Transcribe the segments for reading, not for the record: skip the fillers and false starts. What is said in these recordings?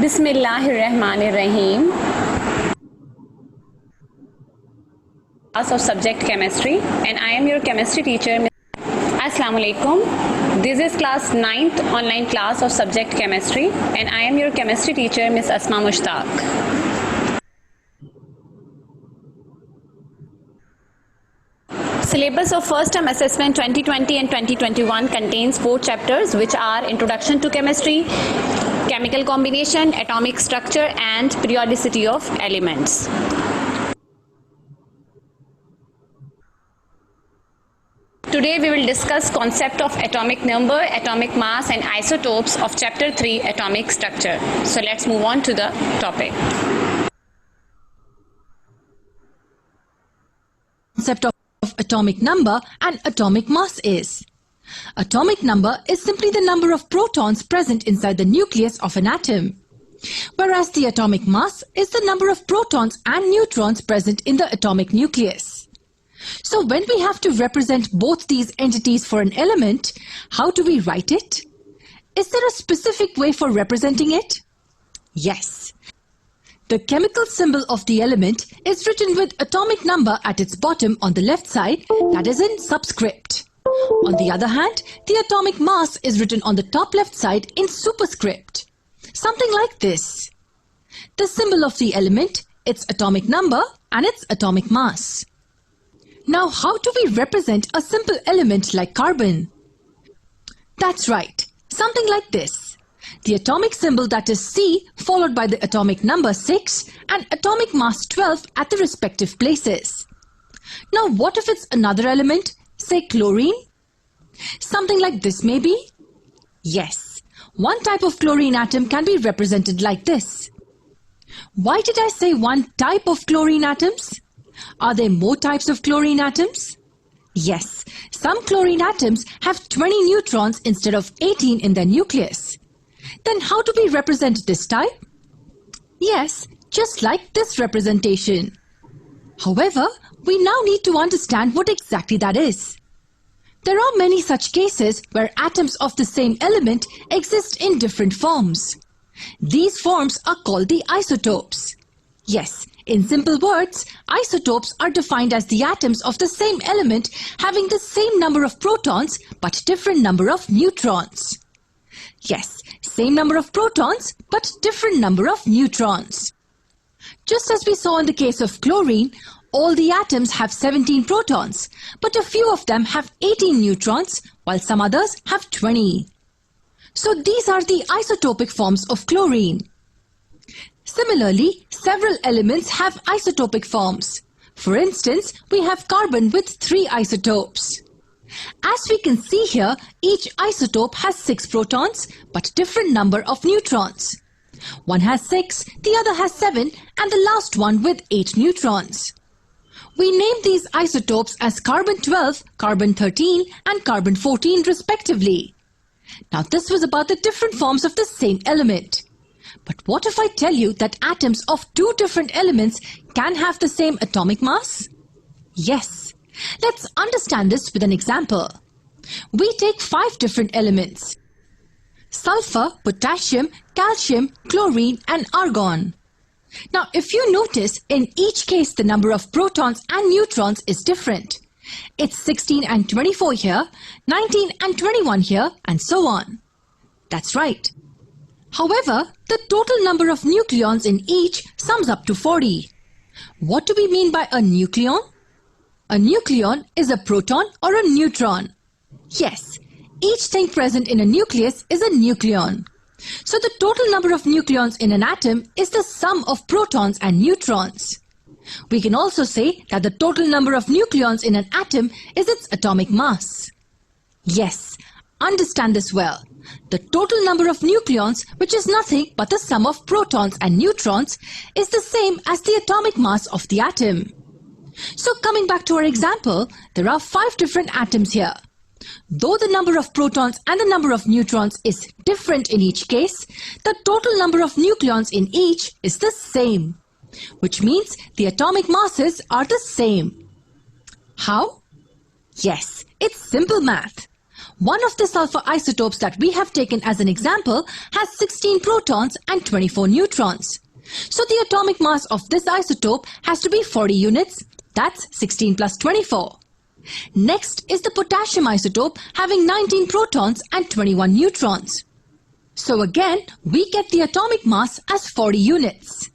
Bismillahirrahmanirrahim. Class of subject chemistry, and I am your chemistry teacher. Assalamu alaikum. This is class 9th online class of subject chemistry, and I am your chemistry teacher, Miss Asma Mushtaq. Syllabus of first term assessment 2020 and 2021 contains 4 chapters, which are Introduction to Chemistry, Chemical Combination, Atomic Structure, and Periodicity of Elements. Today we will discuss concept of atomic number, atomic mass, and isotopes of chapter 3, Atomic Structure. So let's move on to the topic. Concept of atomic number and atomic mass is. Atomic number is simply the number of protons present inside the nucleus of an atom, whereas the atomic mass is the number of protons and neutrons present in the atomic nucleus. So when we have to represent both these entities for an element, how do we write it? Is there a specific way for representing it? Yes. The chemical symbol of the element is written with atomic number at its bottom on the left side, that is in subscript. On the other hand, the atomic mass is written on the top left side in superscript. Something like this. The symbol of the element, its atomic number and its atomic mass. Now how do we represent a simple element like carbon? That's right, something like this. The atomic symbol, that is C, followed by the atomic number 6 and atomic mass 12 at the respective places. Now what if it's another element, say chlorine? Something like this maybe? Yes, one type of chlorine atom can be represented like this. Why did I say one type of chlorine atoms? Are there more types of chlorine atoms? Yes, some chlorine atoms have 20 neutrons instead of 18 in their nucleus. Then how do we represent this type? Yes, just like this representation. However, we now need to understand what exactly that is. There are many such cases where atoms of the same element exist in different forms. These forms are called the isotopes. Yes, in simple words, isotopes are defined as the atoms of the same element having the same number of protons but different number of neutrons. Yes, same number of protons but different number of neutrons. Just as we saw in the case of chlorine, all the atoms have 17 protons, but a few of them have 18 neutrons while some others have 20. So these are the isotopic forms of chlorine. Similarly, several elements have isotopic forms. For instance, we have carbon with 3 isotopes. As we can see here, each isotope has 6 protons but different number of neutrons. One has 6, the other has 7, and the last one with 8 neutrons. We name these isotopes as carbon-12, carbon-13, and carbon-14 respectively. Now this was about the different forms of the same element. But what if I tell you that atoms of 2 different elements can have the same atomic mass? Yes. Let's understand this with an example. We take 5 different elements: sulfur, potassium, calcium, chlorine, and argon. Now if you notice, in each case the number of protons and neutrons is different. It's 16 and 24 here, 19 and 21 here, and so on. That's right. However, the total number of nucleons in each sums up to 40. What do we mean by a nucleon? A nucleon is a proton or a neutron. Yes, each thing present in a nucleus is a nucleon. So the total number of nucleons in an atom is the sum of protons and neutrons. We can also say that the total number of nucleons in an atom is its atomic mass. Yes, understand this well. The total number of nucleons, which is nothing but the sum of protons and neutrons, is the same as the atomic mass of the atom. So coming back to our example, there are 5 different atoms here. Though the number of protons and the number of neutrons is different in each case, the total number of nucleons in each is the same, which means the atomic masses are the same. How? Yes, it's simple math. One of the sulfur isotopes that we have taken as an example has 16 protons and 24 neutrons. So the atomic mass of this isotope has to be 40 units. That's 16 plus 24. Next is the potassium isotope having 19 protons and 21 neutrons. So again, we get the atomic mass as 40 units.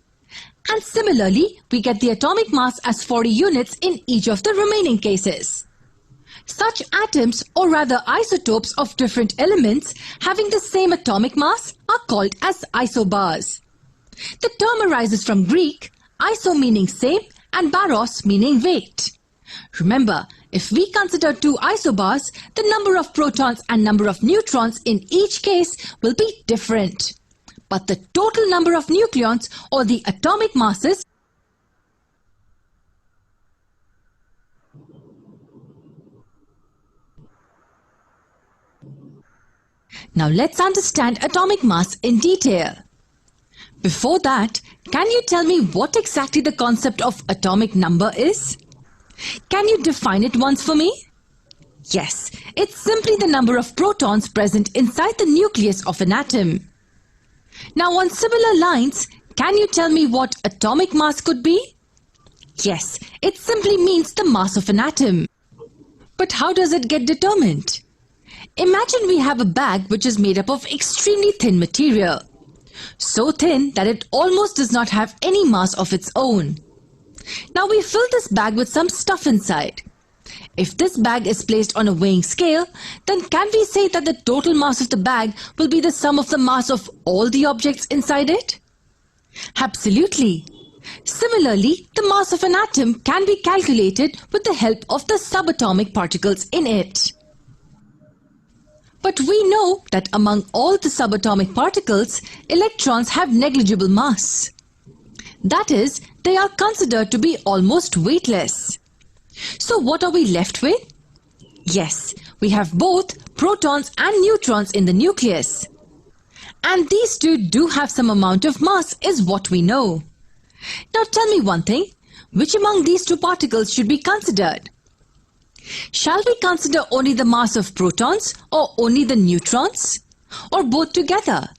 And similarly, we get the atomic mass as 40 units in each of the remaining cases. Such atoms, or rather isotopes of different elements having the same atomic mass, are called as isobars. The term arises from Greek, iso meaning same and baros meaning weight. Remember, if we consider two isobars, the number of protons and number of neutrons in each case will be different. But the total number of nucleons, or the atomic masses, Now let's understand atomic mass in detail. Before that, can you tell me what exactly the concept of atomic number is? Can you define it once for me? Yes, it's simply the number of protons present inside the nucleus of an atom. Now on similar lines, can you tell me what atomic mass could be? Yes, it simply means the mass of an atom. But how does it get determined? Imagine we have a bag which is made up of extremely thin material. So thin that it almost does not have any mass of its own. Now we fill this bag with some stuff inside. If this bag is placed on a weighing scale, then can we say that the total mass of the bag will be the sum of the mass of all the objects inside it? Absolutely. Similarly, the mass of an atom can be calculated with the help of the subatomic particles in it. But we know that among all the subatomic particles, electrons have negligible mass. That is, they are considered to be almost weightless. So what are we left with? Yes, we have both protons and neutrons in the nucleus. And these two do have some amount of mass is what we know. Now tell me one thing, which among these two particles should be considered? Shall we consider only the mass of protons or only the neutrons? Or both together?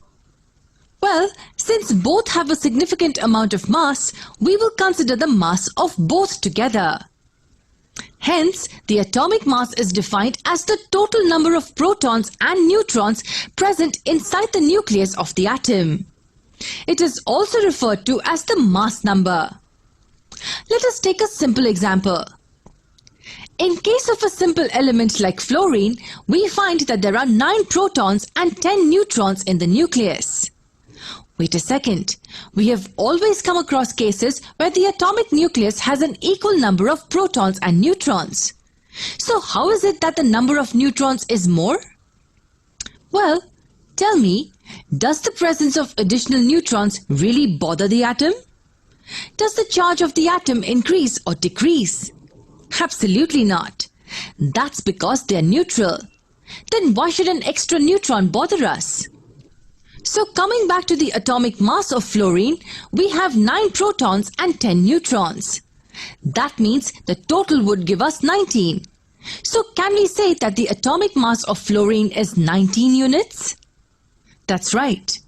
Well, since both have a significant amount of mass, we will consider the mass of both together. Hence, the atomic mass is defined as the total number of protons and neutrons present inside the nucleus of the atom. It is also referred to as the mass number. Let us take a simple example. In case of a simple element like fluorine, we find that there are 9 protons and 10 neutrons in the nucleus. Wait a second. We have always come across cases where the atomic nucleus has an equal number of protons and neutrons. So how is it that the number of neutrons is more? Well, tell me, does the presence of additional neutrons really bother the atom? Does the charge of the atom increase or decrease? Absolutely not. That's because they're neutral. Then why should an extra neutron bother us? So coming back to the atomic mass of fluorine, we have 9 protons and 10 neutrons. That means the total would give us 19. So can we say that the atomic mass of fluorine is 19 units? That's right.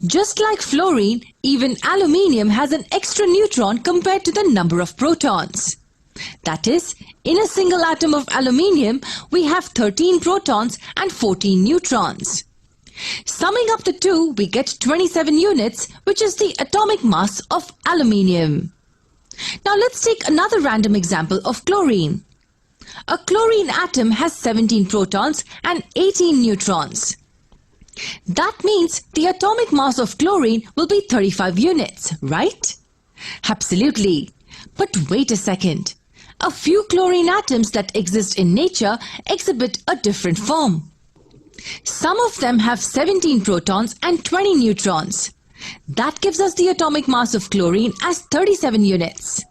Just like fluorine, even aluminium has an extra neutron compared to the number of protons. That is, in a single atom of aluminium, we have 13 protons and 14 neutrons. Summing up the two, we get 27 units, which is the atomic mass of aluminium. Now let's take another random example of chlorine. A chlorine atom has 17 protons and 18 neutrons. That means the atomic mass of chlorine will be 35 units, right? Absolutely. But wait a second. A few chlorine atoms that exist in nature exhibit a different form. Some of them have 17 protons and 20 neutrons. That gives us the atomic mass of chlorine as 37 units.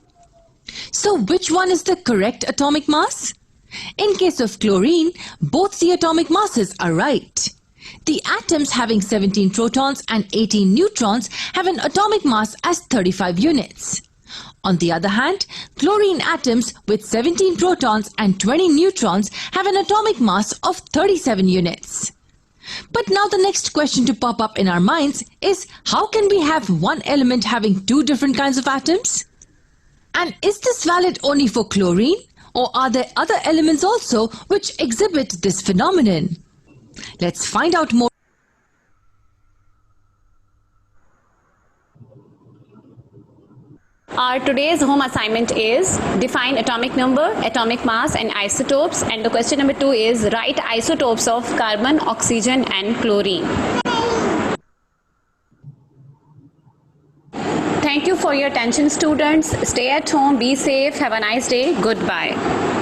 So which one is the correct atomic mass? In case of chlorine, both the atomic masses are right. The atoms having 17 protons and 18 neutrons have an atomic mass as 35 units. On the other hand, chlorine atoms with 17 protons and 20 neutrons have an atomic mass of 37 units. But now the next question to pop up in our minds is, how can we have one element having two different kinds of atoms? And is this valid only for chlorine, or are there other elements also which exhibit this phenomenon? Let's find out more. Our today's home assignment is define atomic number, atomic mass and isotopes, and the question number 2 is write isotopes of carbon, oxygen and chlorine. Thank you for your attention, students. Stay at home, be safe, have a nice day. Goodbye.